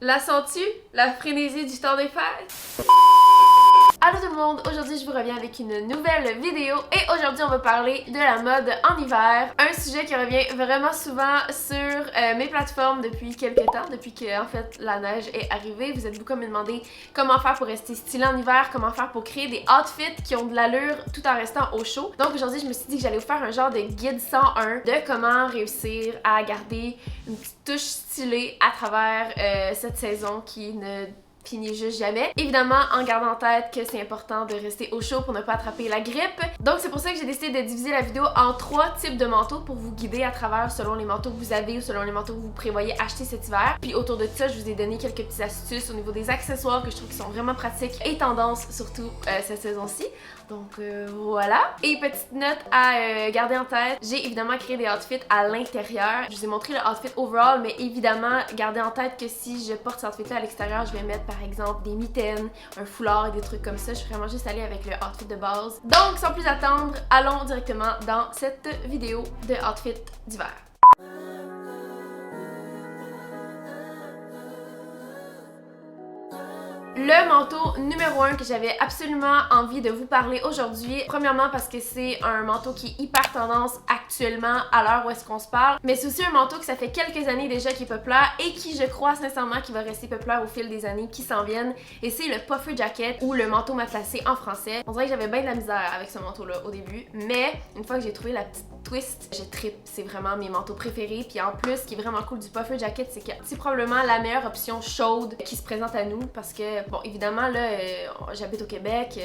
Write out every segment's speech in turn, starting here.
La sens-tu? La frénésie du temps des fêtes? Allô tout le monde, aujourd'hui je vous reviens avec une nouvelle vidéo et aujourd'hui on va parler de la mode en hiver. Un sujet qui revient vraiment souvent sur mes plateformes depuis quelques temps, depuis que en fait la neige est arrivée. Vous êtes beaucoup à me demander comment faire pour rester stylé en hiver, comment faire pour créer des outfits qui ont de l'allure tout en restant au chaud. Donc aujourd'hui je me suis dit que j'allais vous faire un genre de guide 101 de comment réussir à garder une petite touche stylée à travers cette saison qui ne finit juste jamais. Évidemment, en gardant en tête que c'est important de rester au chaud pour ne pas attraper la grippe. Donc c'est pour ça que j'ai décidé de diviser la vidéo en 3 types de manteaux pour vous guider à travers selon les manteaux que vous avez ou selon les manteaux que vous prévoyez acheter cet hiver. Puis autour de ça, je vous ai donné quelques petites astuces au niveau des accessoires que je trouve qui sont vraiment pratiques et tendance surtout cette saison-ci. Donc voilà. Et petite note à garder en tête, j'ai évidemment créé des outfits à l'intérieur. Je vous ai montré le outfit overall, mais évidemment, gardez en tête que si je porte cet outfit-là à l'extérieur, je vais mettre par exemple des mitaines, un foulard et des trucs comme ça. Je suis vraiment juste allée avec le outfit de base. Donc sans plus attendre, allons directement dans cette vidéo de outfit d'hiver. Le manteau numéro 1 que j'avais absolument envie de vous parler aujourd'hui, premièrement parce que c'est un manteau qui est hyper tendance actuellement à l'heure où est-ce qu'on se parle, mais c'est aussi un manteau que ça fait quelques années déjà qui est populaire et qui je crois sincèrement qui va rester populaire au fil des années qui s'en viennent, et c'est le puffer jacket ou le manteau matelassé en français. On dirait que j'avais bien de la misère avec ce manteau là au début, mais une fois que j'ai trouvé la petite twist, j'ai trip, c'est vraiment mes manteaux préférés. Puis en plus, ce qui est vraiment cool du puffer jacket, c'est que c'est probablement la meilleure option chaude qui se présente à nous parce que bon, évidemment là, j'habite au Québec,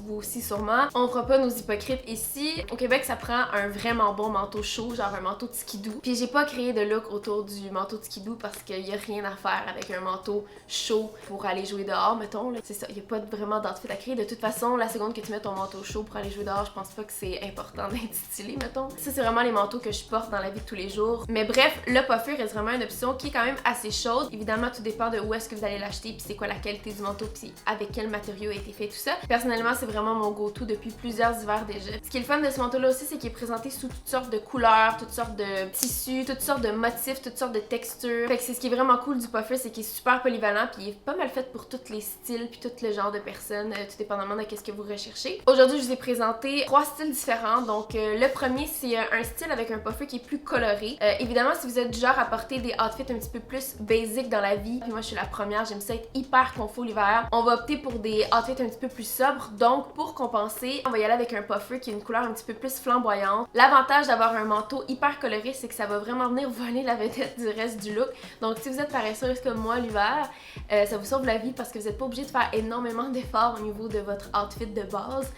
vous aussi sûrement, on fera pas nos hypocrites ici. Au Québec, ça prend un vraiment bon manteau chaud, genre un manteau de skidoo. Puis j'ai pas créé de look autour du manteau de skidoo parce qu'il y a rien à faire avec un manteau chaud pour aller jouer dehors, mettons là. C'est ça, il y a pas vraiment d'outfit à créer. De toute façon, la seconde que tu mets ton manteau chaud pour aller jouer dehors, je pense pas que c'est important d'être stylé, mettons. Ça, c'est vraiment les manteaux que je porte dans la vie de tous les jours. Mais bref, le puffer reste vraiment une option qui est quand même assez chaude. Évidemment, tout dépend de où est-ce que vous allez l'acheter, puis c'est quoi la qualité du manteau, puis avec quel matériau a été fait, tout ça. Personnellement, c'est vraiment mon go-to depuis plusieurs hivers déjà. Ce qui est le fun de ce manteau-là aussi, c'est qu'il est présenté sous toutes sortes de couleurs, toutes sortes de tissus, toutes sortes de motifs, toutes sortes de textures. Fait que c'est ce qui est vraiment cool du puffer, c'est qu'il est super polyvalent, puis il est pas mal fait pour tous les styles, puis tout le genre de personnes, tout dépendamment de qu'est-ce que vous recherchez. Aujourd'hui, je vous ai présenté 3 styles différents. Donc, le premier, c'est un style avec un puffer qui est plus coloré. Évidemment, si vous êtes du genre à porter des outfits un petit peu plus basic dans la vie, puis moi je suis la première, j'aime ça être hyper confort l'hiver, on va opter pour des outfits un petit peu plus sobres. Donc pour compenser, on va y aller avec un puffer qui a une couleur un petit peu plus flamboyante. L'avantage d'avoir un manteau hyper coloré, c'est que ça va vraiment venir voler la vedette du reste du look. Donc si vous êtes paresseuse comme moi l'hiver, ça vous sauve la vie parce que vous n'êtes pas obligé de faire énormément d'efforts au niveau de votre outfit de base.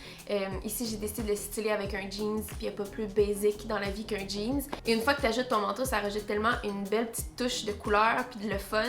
Ici j'ai décidé de le styler avec un jeans, puis il n'y a pas plus basic dans la vie qu'un jeans. Et une fois que tu ajoutes ton manteau, ça rajoute tellement une belle petite touche de couleur puis de le fun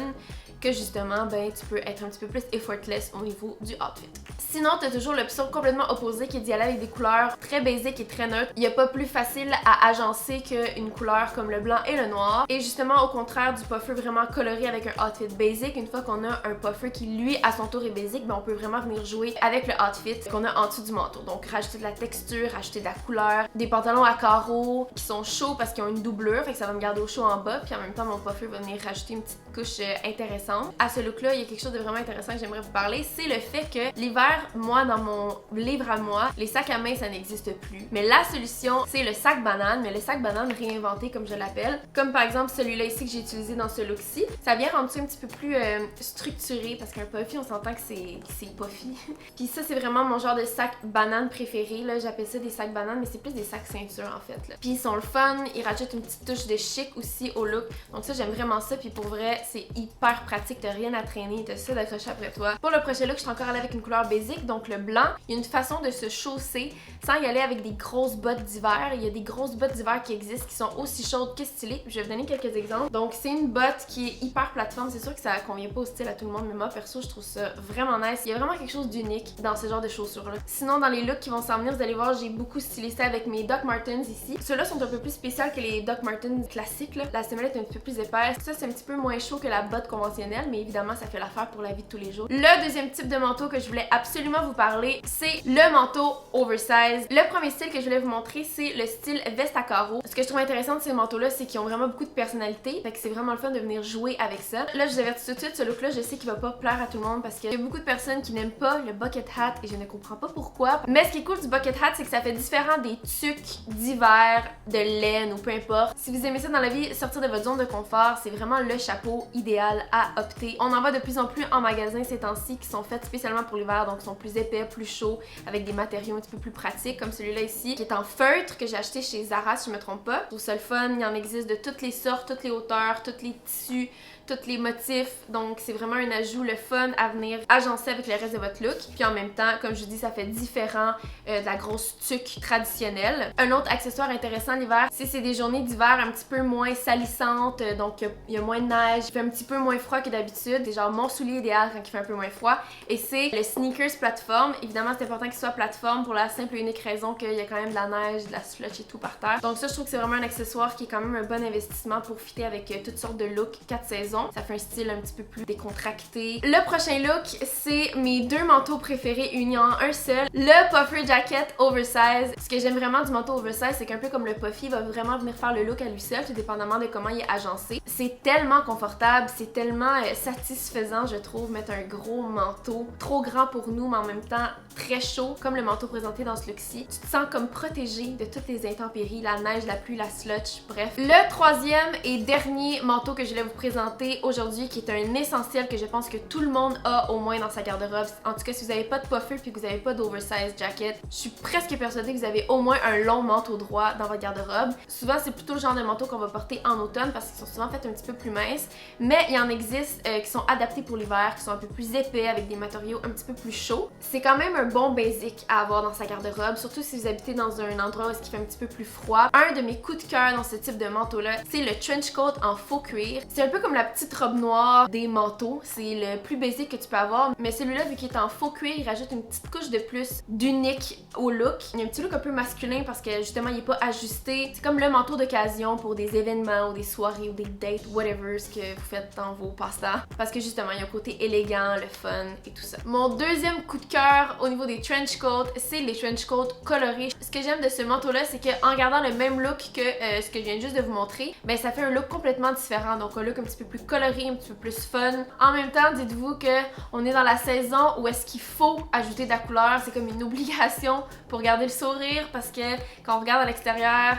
que justement, ben, tu peux être un petit peu plus effortless au niveau du outfit. Sinon, tu as toujours l'option complètement opposée qui est d'y aller avec des couleurs très basiques et très neutres. Il n'y a pas plus facile à agencer qu'une couleur comme le blanc et le noir. Et justement, au contraire du puffer vraiment coloré avec un outfit basic, une fois qu'on a un puffer qui lui, à son tour est basic, ben, on peut vraiment venir jouer avec le outfit qu'on a en dessous du manteau. Donc, rajouter de la texture, rajouter de la couleur, des pantalons à carreaux qui sont chauds parce qu'ils ont une doublure, fait que ça va me garder au chaud en bas, puis en même temps, mon puffer va venir rajouter une petite couche intéressante. À ce look-là, il y a quelque chose de vraiment intéressant que j'aimerais vous parler, c'est le fait que l'hiver, moi, dans mon livre à moi, les sacs à main, ça n'existe plus. Mais la solution, c'est le sac banane, mais le sac banane réinventé, comme je l'appelle. Comme par exemple celui-là ici que j'ai utilisé dans ce look-ci. Ça vient rendre ça un petit peu plus structuré, parce qu'un puffy, on s'entend que c'est puffy. Puis ça, c'est vraiment mon genre de sac banane préféré, là. J'appelle ça des sacs bananes, mais c'est plus des sacs ceinture, en fait, là. Puis ils sont le fun, ils rajoutent une petite touche de chic aussi au look. Donc ça, j'aime vraiment ça, puis pour vrai, c'est hyper pratique, t'as rien à traîner, t'as ça d'accrocher après toi. Pour le prochain look, je suis encore allée avec une couleur basique, donc le blanc. Il y a une façon de se chausser sans y aller avec des grosses bottes d'hiver. Il y a des grosses bottes d'hiver qui existent, qui sont aussi chaudes que stylées. Je vais vous donner quelques exemples. Donc c'est une botte qui est hyper plateforme, c'est sûr que ça convient pas au style à tout le monde, mais moi perso, je trouve ça vraiment nice. Il y a vraiment quelque chose d'unique dans ce genre de chaussures-là. Sinon, dans les looks qui vont s'en venir, vous allez voir, j'ai beaucoup stylé ça avec mes Doc Martens ici. Ceux-là sont un peu plus spéciaux que les Doc Martens classiques, là. La semelle est un petit peu plus épaisse. Ça, c'est un petit peu moins chaud que la botte conventionnelle, mais évidemment ça fait l'affaire pour la vie de tous les jours. Le deuxième type de manteau que je voulais absolument vous parler, c'est le manteau oversize. Le premier style que je voulais vous montrer, c'est le style veste à carreaux. Ce que je trouve intéressant de ces manteaux-là, c'est qu'ils ont vraiment beaucoup de personnalité, fait que c'est vraiment le fun de venir jouer avec ça. Là, je vous avertis tout de suite, ce look-là, je sais qu'il va pas plaire à tout le monde parce qu'il y a beaucoup de personnes qui n'aiment pas le bucket hat et je ne comprends pas pourquoi. Mais ce qui est cool du bucket hat, c'est que ça fait différent des tucs d'hiver, de laine ou peu importe. Si vous aimez ça dans la vie, sortir de votre zone de confort, c'est vraiment le chapeau idéal à opter. On en voit de plus en plus en magasin ces temps-ci qui sont faits spécialement pour l'hiver, donc sont plus épais, plus chauds, avec des matériaux un petit peu plus pratiques, comme celui-là ici, qui est en feutre, que j'ai acheté chez Zara si je me trompe pas. Je trouve ça le fun, il en existe de toutes les sortes, toutes les hauteurs, tous les tissus, tous les motifs, donc c'est vraiment un ajout le fun à venir agencer avec le reste de votre look. Puis en même temps, comme je vous dis, ça fait différent de la grosse tuque traditionnelle. Un autre accessoire intéressant l'hiver, c'est des journées d'hiver un petit peu moins salissantes, donc il y a moins de neige, il fait un petit peu moins froid que d'habitude. C'est genre mon soulier idéal quand il fait un peu moins froid. Et c'est le sneakers plateforme. Évidemment, c'est important qu'il soit plateforme pour la simple et unique raison qu'il y a quand même de la neige, de la slush et tout par terre. Donc ça, je trouve que c'est vraiment un accessoire qui est quand même un bon investissement pour fitter avec toutes sortes de looks 4 saisons. Ça fait un style un petit peu plus décontracté. Le prochain look, c'est mes deux manteaux préférés unis en un seul. Le puffer jacket oversize. Ce que j'aime vraiment du manteau oversize, c'est qu'un peu comme le puffy, il va vraiment venir faire le look à lui seul, tout dépendamment de comment il est agencé. C'est tellement confortable, c'est tellement satisfaisant, je trouve, mettre un gros manteau, trop grand pour nous, mais en même temps très chaud, comme le manteau présenté dans ce look-ci. Tu te sens comme protégé de toutes les intempéries, la neige, la pluie, la sludge, bref. Le troisième et dernier manteau que je voulais vous présenter aujourd'hui, qui est un essentiel que je pense que tout le monde a au moins dans sa garde-robe. En tout cas, si vous n'avez pas de puffer puis que vous n'avez pas d'oversize jacket, je suis presque persuadée que vous avez au moins un long manteau droit dans votre garde-robe. Souvent, c'est plutôt le genre de manteau qu'on va porter en automne parce qu'ils sont souvent faits un petit peu plus minces, mais il y en existe qui sont adaptés pour l'hiver, qui sont un peu plus épais avec des matériaux un petit peu plus chauds. C'est quand même un bon basic à avoir dans sa garde-robe, surtout si vous habitez dans un endroit où il fait un petit peu plus froid. Un de mes coups de cœur dans ce type de manteau-là, c'est le trench coat en faux cuir. C'est un peu comme la petite robe noire des manteaux, c'est le plus basic que tu peux avoir, mais celui-là, vu qu'il est en faux cuir, il rajoute une petite couche de plus d'unique au look. Il y a un petit look un peu masculin parce que justement, il est pas ajusté. C'est comme le manteau d'occasion pour des événements ou des soirées ou des dates, whatever, ce que vous faites dans vos passe-temps. Parce que justement, il y a un côté élégant, le fun et tout ça. Mon deuxième coup de cœur au niveau des trench coats, c'est les trench coats colorés. Ce que j'aime de ce manteau-là, c'est qu'en gardant le même look que ce que je viens juste de vous montrer, ben ça fait un look complètement différent. Donc un look un petit peu plus coloré, un petit peu plus fun. En même temps, dites-vous que on est dans la saison où est-ce qu'il faut ajouter de la couleur. C'est comme une obligation pour garder le sourire parce que quand on regarde à l'extérieur,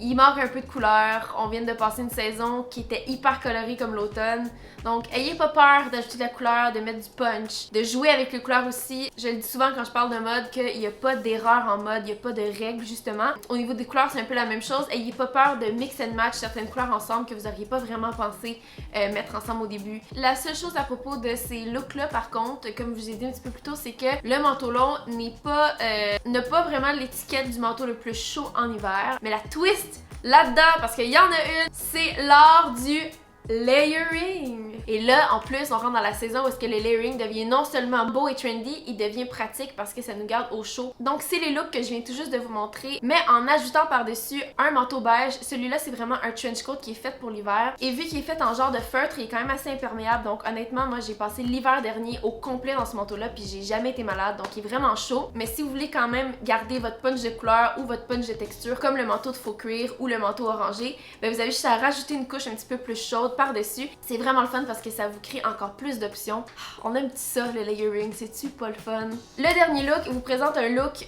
il manque un peu de couleur. On vient de passer une saison qui était hyper colorée comme l'automne. Donc, ayez pas peur d'ajouter de la couleur, de mettre du punch, de jouer avec les couleurs aussi. Je le dis souvent quand je parle de mode qu'il n'y a pas d'erreur en mode, il n'y a pas de règles justement. Au niveau des couleurs, c'est un peu la même chose. Ayez pas peur de mix and match certaines couleurs ensemble que vous n'auriez pas vraiment pensé mettre ensemble au début. La seule chose à propos de ces looks-là, par contre, comme je vous ai dit un petit peu plus tôt, c'est que le manteau long n'a pas vraiment l'étiquette du manteau le plus chaud en hiver. Mais la twist là-dedans, parce qu'il y en a une, c'est l'art du layering. Et là, en plus, on rentre dans la saison où est-ce que le layering devient non seulement beau et trendy, il devient pratique parce que ça nous garde au chaud. Donc, c'est les looks que je viens tout juste de vous montrer, mais en ajoutant par-dessus un manteau beige. Celui-là, c'est vraiment un trench coat qui est fait pour l'hiver. Et vu qu'il est fait en genre de feutre, il est quand même assez imperméable. Donc, honnêtement, moi, j'ai passé l'hiver dernier au complet dans ce manteau-là, puis j'ai jamais été malade. Donc, il est vraiment chaud. Mais si vous voulez quand même garder votre punch de couleur ou votre punch de texture, comme le manteau de faux cuir ou le manteau orangé, ben, vous avez juste à rajouter une couche un petit peu plus chaude par-dessus. C'est vraiment le fun parce que ça vous crée encore plus d'options. On aime ça, le layering, c'est-tu pas le fun? Le dernier look vous présente un look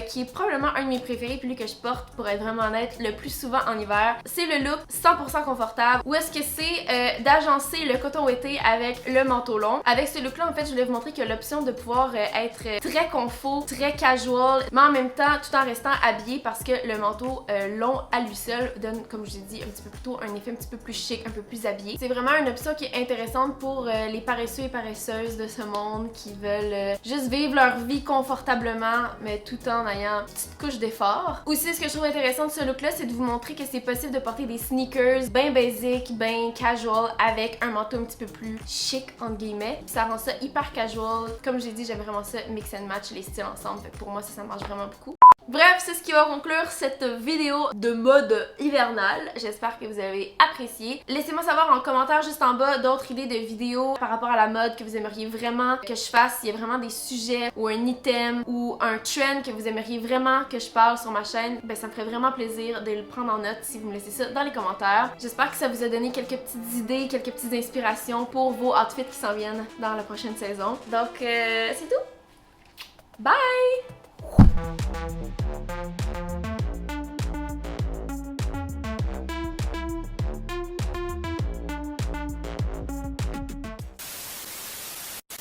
qui est probablement un de mes préférés, puis lui que je porte, pour être vraiment honnête, le plus souvent en hiver. C'est le look 100% confortable, où est-ce que c'est d'agencer le coton ouaté avec le manteau long. Avec ce look-là, en fait, je voulais vous montrer qu'il y a l'option de pouvoir être très confort, très casual, mais en même temps, tout en restant habillé parce que le manteau long à lui seul donne, comme je vous ai dit un petit peu plus tôt, un effet un petit peu plus chic, un peu plus habillé. C'est vraiment une option qui est intéressante pour les paresseux et paresseuses de ce monde qui veulent juste vivre leur vie confortablement, mais tout en ayant une petite couche d'effort. Aussi, ce que je trouve intéressant de ce look-là, c'est de vous montrer que c'est possible de porter des sneakers bien basic, bien casual, avec un manteau un petit peu plus chic, entre guillemets. Puis ça rend ça hyper casual. Comme j'ai dit, j'aime vraiment ça, mix and match les styles ensemble. Fait que pour moi, ça marche vraiment beaucoup. Bref, c'est ce qui va conclure cette vidéo de mode hivernal. J'espère que vous avez apprécié. Laissez-moi savoir en commentaire juste en bas d'autres idées de vidéos par rapport à la mode que vous aimeriez vraiment que je fasse. S'il y a vraiment des sujets ou un item ou un trend que vous aimeriez vraiment que je parle sur ma chaîne, ben ça me ferait vraiment plaisir de le prendre en note si vous me laissez ça dans les commentaires. J'espère que ça vous a donné quelques petites idées, quelques petites inspirations pour vos outfits qui s'en viennent dans la prochaine saison. Donc c'est tout! Bye!